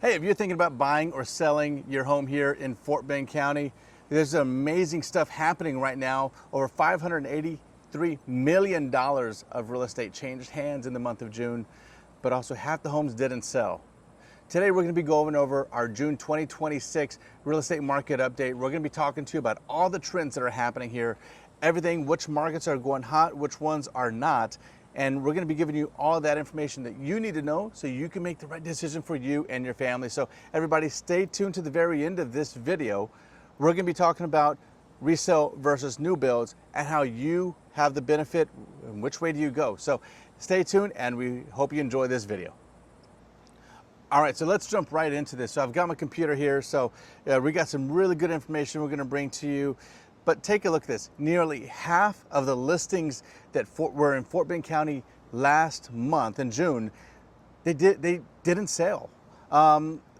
Hey, if you're thinking about buying or selling your home here in Fort Bend County, there's amazing stuff happening right now. Over $583 million of real estate changed hands in the month of June, but also half the homes didn't sell. Today, we're going to be going over our June 2026 real estate market update. We're going to be talking to you about all the trends that are happening here, everything, which markets are going hot, which ones are not. And we're going to be giving you all that information that you need to know so you can make the right decision for you and your family. So everybody stay tuned to the very end of this video. We're going to be talking about resale versus new builds and how you have the benefit and which way do you go. So stay tuned and we hope you enjoy this video. All right, so let's jump right into this. So I've got my computer here. So we got some really good information we're going to bring to you. But take a look at this. Nearly half of the listings that were in Fort Bend County last month in June, they didn't sell.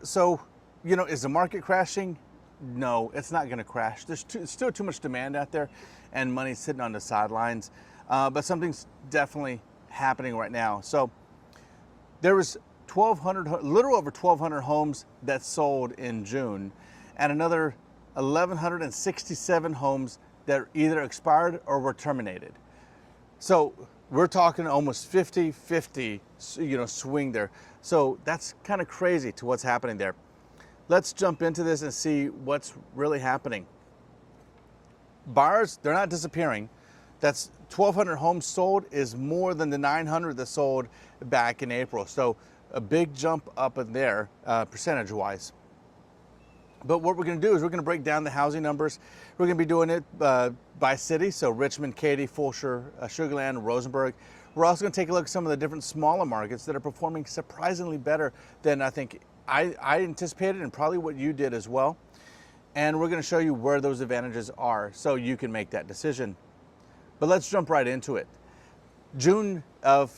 So, you know, is the market crashing? No, it's not going to crash. There's still too much demand out there and money sitting on the sidelines. But something's definitely happening right now. So there was 1,200, little over 1,200 homes that sold in June, and another 1,167 homes that either expired or were terminated. So we're talking almost 50-50, you know, swing there. So that's kind of crazy to what's happening there. Let's jump into this and see what's really happening. Buyers, they're not disappearing. That's 1,200 homes sold is more than the 900 that sold back in April. So a big jump up in there percentage-wise. But what we're going to do is we're going to break down the housing numbers. We're going to be doing it by city, so Richmond, Katy, Fulshear, Sugar Land, Rosenberg. We're also going to take a look at some of the different smaller markets that are performing surprisingly better than I think I anticipated and probably what you did as well. And we're going to show you where those advantages are so you can make that decision. But let's jump right into it. June of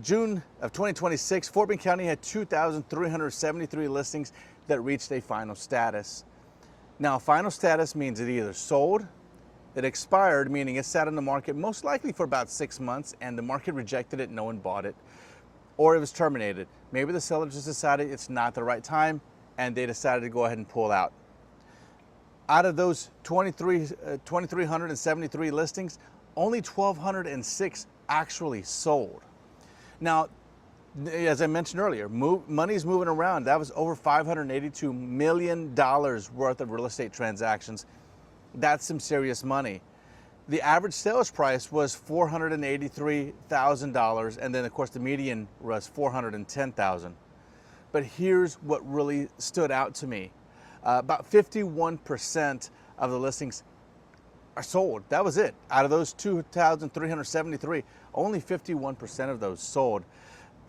2026, Fort Bend County had 2,373 listings that reached a final status. Now, final status means it either sold, it expired, meaning it sat on the market most likely for about 6 months and the market rejected it, no one bought it, or it was terminated. Maybe the seller just decided it's not the right time and they decided to go ahead and pull out. Out of those 2,373 listings, only 1,206 actually sold. Now, as I mentioned earlier, money's moving around. That was over $582 million worth of real estate transactions. That's some serious money. The average sales price was $483,000, and then of course the median was $410,000. But here's what really stood out to me. About 51% of the listings are sold. That was it. Out of those 2,373, only 51% of those sold.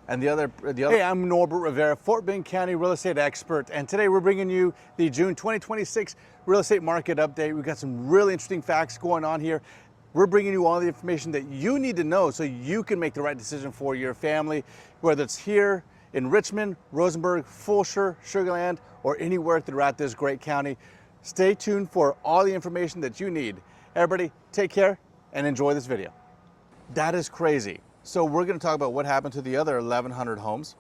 And the other. Hey, I'm Norbert Rivera, Fort Bend County real estate expert, and today we're bringing you the June 2026 real estate market update. We've got some really interesting facts going on here. We're bringing you all the information that you need to know so you can make the right decision for your family, whether it's here in Richmond, Rosenberg, Fulshear, Sugar Land, or anywhere throughout this great county. Stay tuned for all the information that you need. Everybody, take care and enjoy this video. That is crazy. So we're going to talk about what happened to the other 1,100 homes.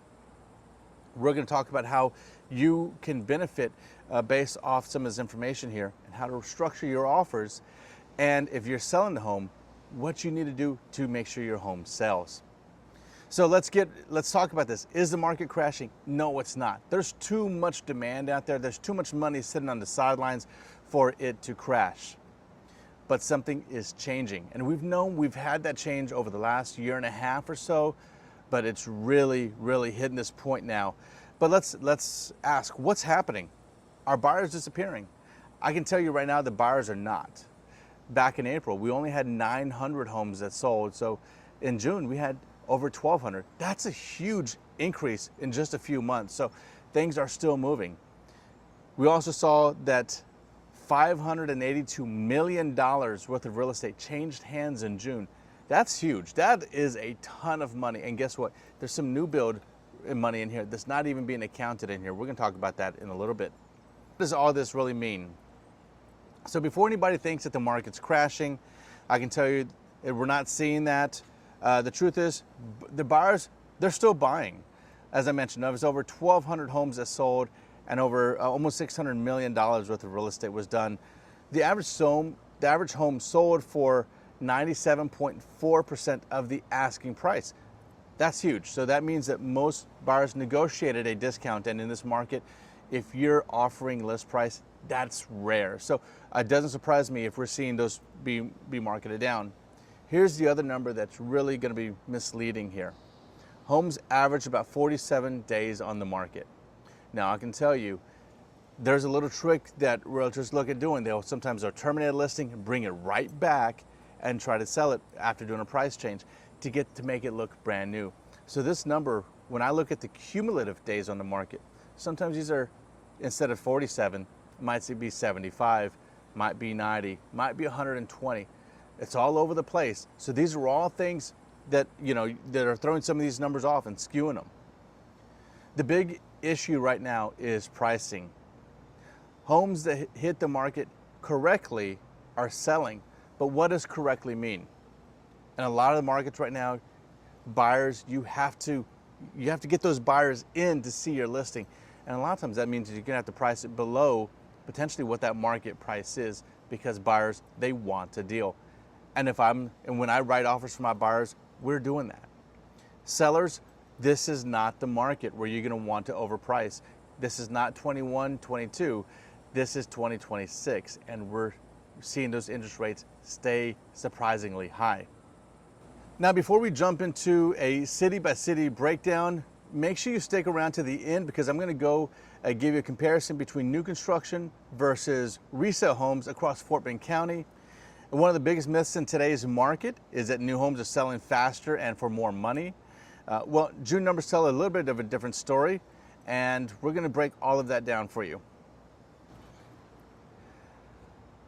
We're going to talk about how you can benefit based off some of this information here and how to structure your offers. And if you're selling the home, what you need to do to make sure your home sells. So let's talk about this. Is the market crashing? No, it's not. There's too much demand out there. There's too much money sitting on the sidelines for it to crash. But something is changing. And we've had that change over the last year and a half or so, but it's really, really hitting this point now. But let's ask, what's happening? Are buyers disappearing? I can tell you right now, the buyers are not. Back in April, we only had 900 homes that sold. So in June, we had over 1,200. That's a huge increase in just a few months. So things are still moving. We also saw that $582 million worth of real estate changed hands in June. That's huge. That is a ton of money. And guess what? There's some new build money in here that's not even being accounted in here. We're going to talk about that in a little bit. What does all this really mean? So before anybody thinks that the market's crashing, I can tell you that we're not seeing that. The truth is, the buyers, they're still buying. As I mentioned, there was over 1,200 homes that sold and over almost $600 million worth of real estate was done. The average home sold for 97.4% of the asking price. That's huge. So that means that most buyers negotiated a discount, and in this market, if you're offering list price, that's rare. So it doesn't surprise me if we're seeing those be marketed down. Here's the other number that's really going to be misleading here. Homes average about 47 days on the market. Now I can tell you, there's a little trick that realtors look at doing. They'll terminate a listing and bring it right back and try to sell it after doing a price change to make it look brand new. So this number, when I look at the cumulative days on the market, sometimes these are, instead of 47, might be 75, might be 90, might be 120. It's all over the place. So these are all things that, that are throwing some of these numbers off and skewing them. The big issue right now is pricing. Homes that hit the market correctly are selling, but what does correctly mean? In a lot of the markets right now, buyers, you have to get those buyers in to see your listing. And a lot of times that means you're gonna have to price it below potentially what that market price is, because buyers, they want a deal. And when I write offers for my buyers, we're doing that. Sellers, this is not the market where you're gonna want to overprice. This is not 21, 22, this is 2026, and we're seeing those interest rates stay surprisingly high. Now, before we jump into a city-by-city breakdown, make sure you stick around to the end, because I'm gonna go give you a comparison between new construction versus resale homes across Fort Bend County. And one of the biggest myths in today's market is that new homes are selling faster and for more money. Well, June numbers tell a little bit of a different story, and we're gonna break all of that down for you.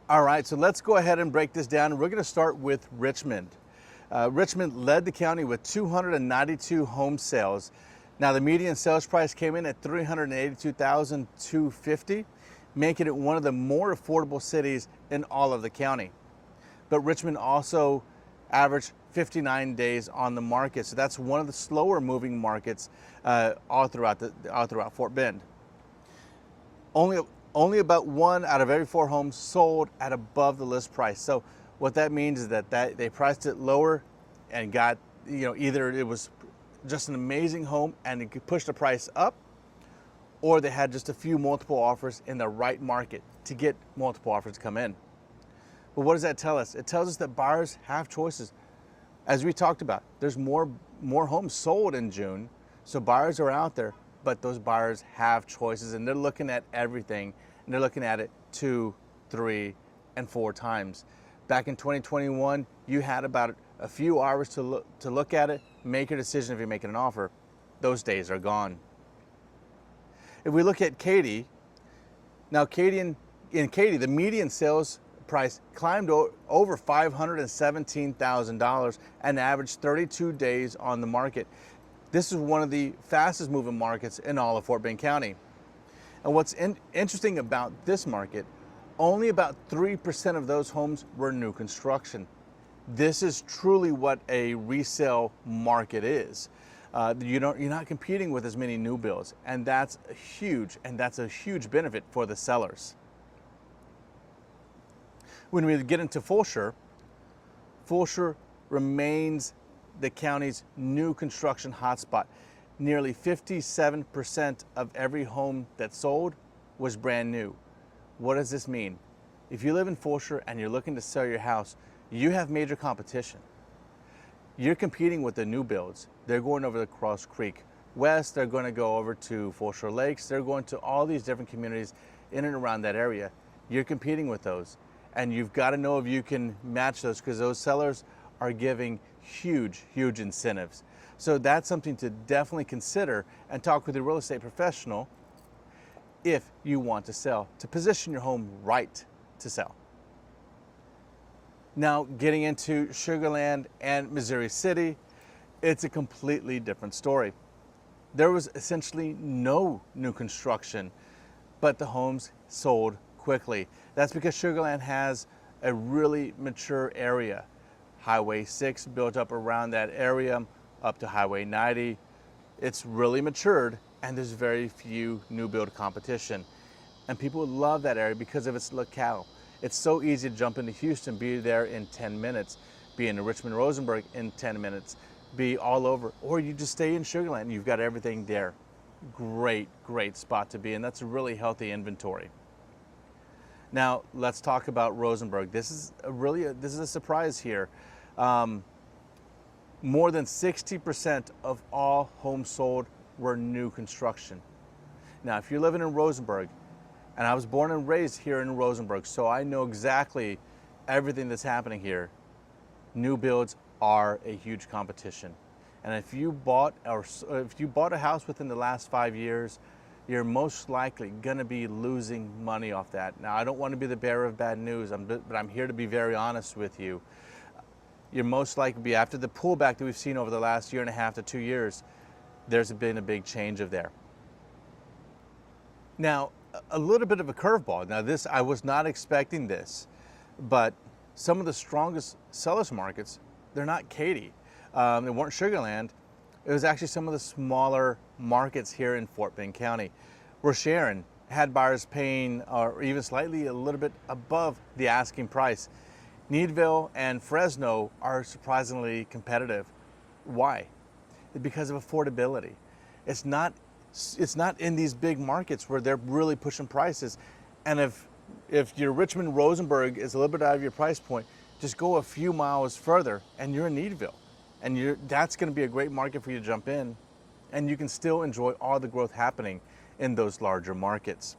All right, so let's go ahead and break this down. We're gonna start with Richmond. Richmond led the county with 292 home sales. Now the median sales price came in at $382,250, making it one of the more affordable cities in all of the county. But Richmond also averaged 59 days on the market, so that's one of the slower moving markets all throughout Fort Bend. Only about 1 out of every 4 homes sold at above the list price. So what that means is that they priced it lower and got, either it was just an amazing home and it could push the price up, or they had just a few multiple offers in the right market to get multiple offers to come in. But what does that tell us? It tells us that buyers have choices. As we talked about, there's more homes sold in June, so buyers are out there, but those buyers have choices, and they're looking at everything, and they're looking at it 2, 3, and 4 times. Back in 2021, you had about a few hours to look at it, make your decision if you're making an offer. Those days are gone. If we look at Katy, now in Katy, the median sales price climbed over $517,000 and averaged 32 days on the market. This is one of the fastest moving markets in all of Fort Bend County. And what's interesting about this market, only about 3% of those homes were new construction. This is truly what a resale market is. You're not competing with as many new builds, and that's huge benefit for the sellers. When we get into Fulshear remains the county's new construction hotspot. Nearly 57% of every home that sold was brand new. What does this mean? If you live in Fulshear and you're looking to sell your house, you have major competition. You're competing with the new builds. They're going over the Cross Creek West, they're going to go over to Fulshear Lakes, they're going to all these different communities in and around that area. You're competing with those, and you've got to know if you can match those, because those sellers are giving huge incentives. So that's something to definitely consider and talk with a real estate professional if you want to sell, to position your home right to sell. Now, getting into Sugar Land and Missouri City, it's a completely different story. There was essentially no new construction, but the homes sold quickly. That's because Sugar Land has a really mature area. Highway 6 built up around that area, up to Highway 90. It's really matured, and there's very few new build competition. And people love that area because of its locale. It's so easy to jump into Houston, be there in 10 minutes, be in Richmond, Rosenberg in 10 minutes, be all over, or you just stay in Sugar Land and you've got everything there. Great, great spot to be in. That's a really healthy inventory. Now let's talk about Rosenberg. This is a surprise here. More than 60% of all homes sold were new construction. Now, if you're living in Rosenberg, and I was born and raised here in Rosenberg, so I know exactly everything that's happening here, new builds are a huge competition. And if you bought a house within the last 5 years, you're most likely going to be losing money off that. Now, I don't want to be the bearer of bad news, but I'm here to be very honest with you. You're most likely be, after the pullback that we've seen over the last 1.5 to 2 years, there's been a big change of there. Now, a little bit of a curveball. Now this, I was not expecting this, but some of the strongest sellers markets, they're not Katy. They weren't Sugar Land. It was actually some of the smaller markets here in Fort Bend County. Resale had buyers paying or even slightly a little bit above the asking price. Needville and Fresno are surprisingly competitive. Why? Because of affordability. It's not in these big markets where they're really pushing prices. And if your Richmond Rosenberg is a little bit out of your price point, just go a few miles further and you're in Needville. And that's going to be a great market for you to jump in, and you can still enjoy all the growth happening in those larger markets.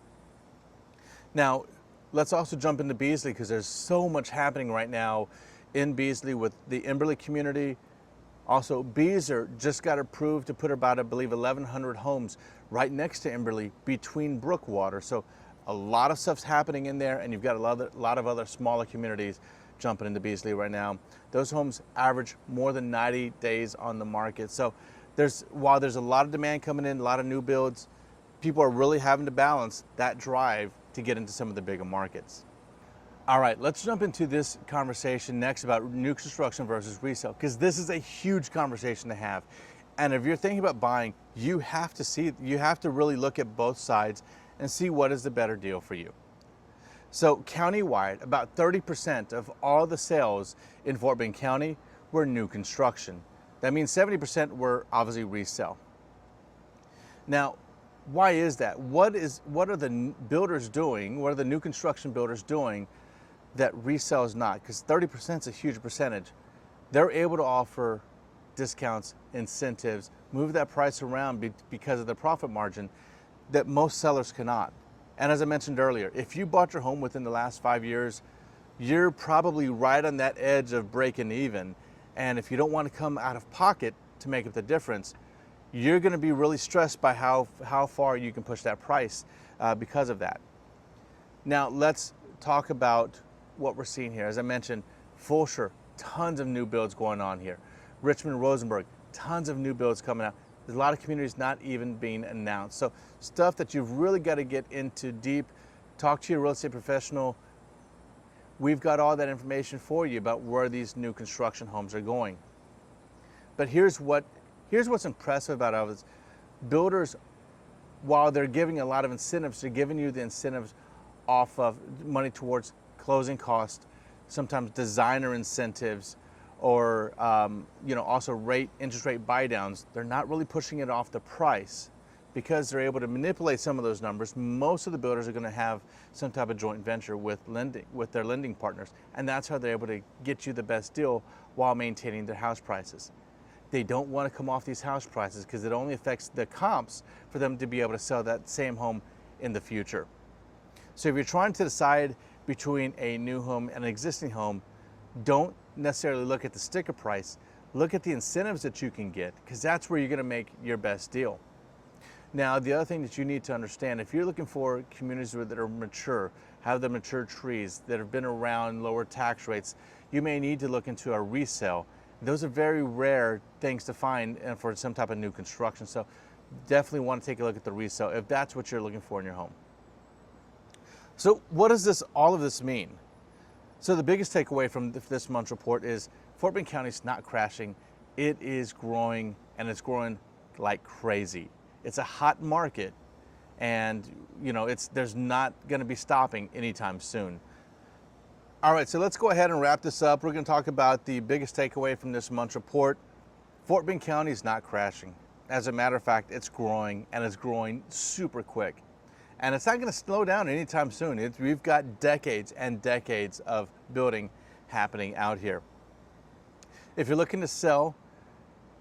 Now, let's also jump into Beasley, because there's so much happening right now in Beasley with the Imberly community. Also, Beazer just got approved to put about, I believe, 1,100 homes right next to Imberly between Brookwater. So a lot of stuff's happening in there, and you've got a lot of other smaller communities jumping into Beasley right now. Those homes average more than 90 days on the market. So while there's a lot of demand coming in, a lot of new builds, people are really having to balance that drive to get into some of the bigger markets. All right, let's jump into this conversation next about new construction versus resale, because this is a huge conversation to have. And if you're thinking about buying, you have to really look at both sides and see what is the better deal for you. So countywide, about 30% of all the sales in Fort Bend County were new construction. That means 70% were obviously resale. Now, why is that? What are the builders doing? What are the new construction builders doing that resale is not? Because 30% is a huge percentage. They're able to offer discounts, incentives, move that price around because of the profit margin that most sellers cannot. And as I mentioned earlier, if you bought your home within the last 5 years, you're probably right on that edge of breaking even. And if you don't want to come out of pocket to make up the difference, you're going to be really stressed by how far you can push that price because of that. Now let's talk about what we're seeing here. As I mentioned, Fulshear, tons of new builds going on here. Richmond, Rosenberg, tons of new builds coming out. There's a lot of communities not even being announced. So stuff that you've really got to get into deep, talk to your real estate professional. We've got all that information for you about where these new construction homes are going. But here's what's impressive about all this. Builders, while they're giving a lot of incentives, they're giving you the incentives off of money towards closing costs, sometimes designer incentives, or also interest rate buy downs. They're not really pushing it off the price because they're able to manipulate some of those numbers. Most of the builders are going to have some type of joint venture with their lending partners, and that's how they're able to get you the best deal while maintaining their house prices. They don't want to come off these house prices because it only affects the comps for them to be able to sell that same home in the future. So if you're trying to decide between a new home and an existing home, don't necessarily look at the sticker price. Look at the incentives that you can get, because that's where you're going to make your best deal. Now, the other thing that you need to understand, if you're looking for communities that are mature, have the mature trees, that have been around, lower tax rates, you may need to look into a resale. Those are very rare things to find for some type of new construction. So definitely want to take a look at the resale if that's what you're looking for in your home. So what does all of this mean? So the biggest takeaway from this month's report is Fort Bend County is not crashing. It is growing, and it's growing like crazy. It's a hot market, and there's not going to be stopping anytime soon. All right, so let's go ahead and wrap this up. We're going to talk about the biggest takeaway from this month's report. Fort Bend County is not crashing. As a matter of fact, it's growing, and it's growing super quick. And it's not going to slow down anytime soon. We've got decades and decades of building happening out here. If you're looking to sell,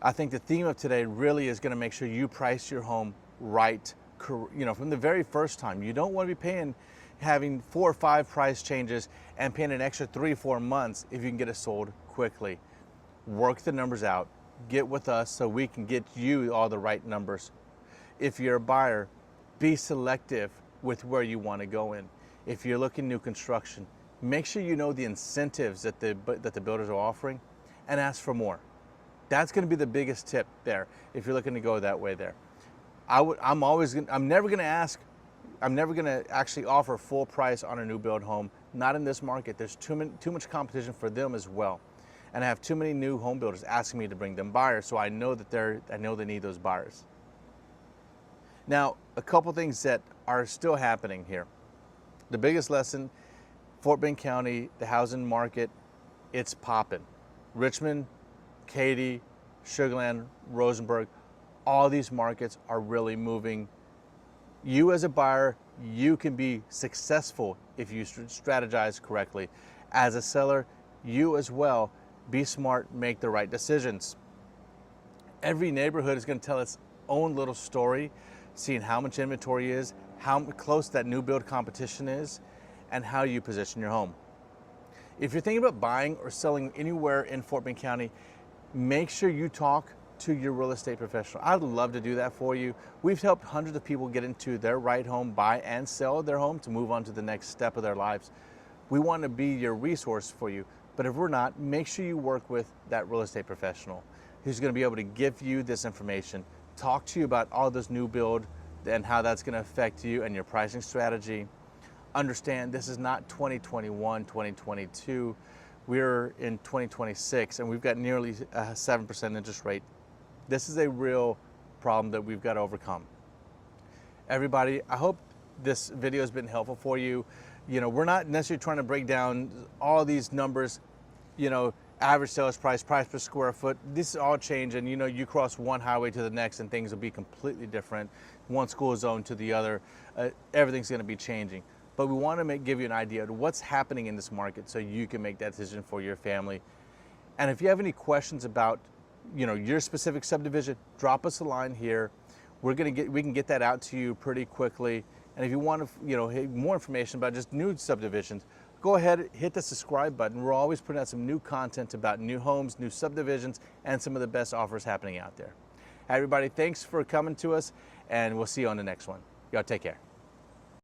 I think the theme of today really is going to make sure you price your home right, from the very first time. You don't want to be having 4 or 5 price changes and paying an extra 3 or 4 months if you can get it sold quickly. Work the numbers out. Get with us so we can get you all the right numbers. If you're a buyer, be selective with where you want to go in. If you're looking new construction, make sure you know the incentives that the builders are offering and ask for more. That's going to be the biggest tip there if you're looking to go that way there. I'm never going to actually offer full price on a new build home. Not in this market. There's too much competition for them as well. And I have too many new home builders asking me to bring them buyers, so I know they need those buyers. Now, a couple things that are still happening here. The biggest lesson, Fort Bend County, the housing market, it's popping. Richmond, Katy, Sugar Land, Rosenberg, all these markets are really moving. You as a buyer, you can be successful if you strategize correctly. As a seller, you as well, be smart, make the right decisions. Every neighborhood is going to tell its own little story, seeing how much inventory is, how close that new build competition is, and how you position your home. If you're thinking about buying or selling anywhere in Fort Bend County, make sure you talk to your real estate professional. I'd love to do that for you. We've helped hundreds of people get into their right home, buy and sell their home to move on to the next step of their lives. We want to be your resource for you, but if we're not, make sure you work with that real estate professional who's going to be able to give you this information, talk to you about all this new build and how that's going to affect you and your pricing strategy. Understand this is not 2021, 2022. We're in 2026 and we've got nearly a 7% interest rate. This is a real problem that we've got to overcome. Everybody, I hope this video has been helpful for you. We're not necessarily trying to break down all these numbers, average sales price, price per square foot. This is all change, and you cross one highway to the next and things will be completely different. One school zone to the other, everything's going to be changing. But we want to give you an idea of what's happening in this market so you can make that decision for your family. And if you have any questions about your specific subdivision, drop us a line here. We can get that out to you pretty quickly. And if you want to more information about just new subdivisions, go ahead, hit the subscribe button. We're always putting out some new content about new homes, new subdivisions, and some of the best offers happening out there. Everybody, thanks for coming to us, and we'll see you on the next one. Y'all take care.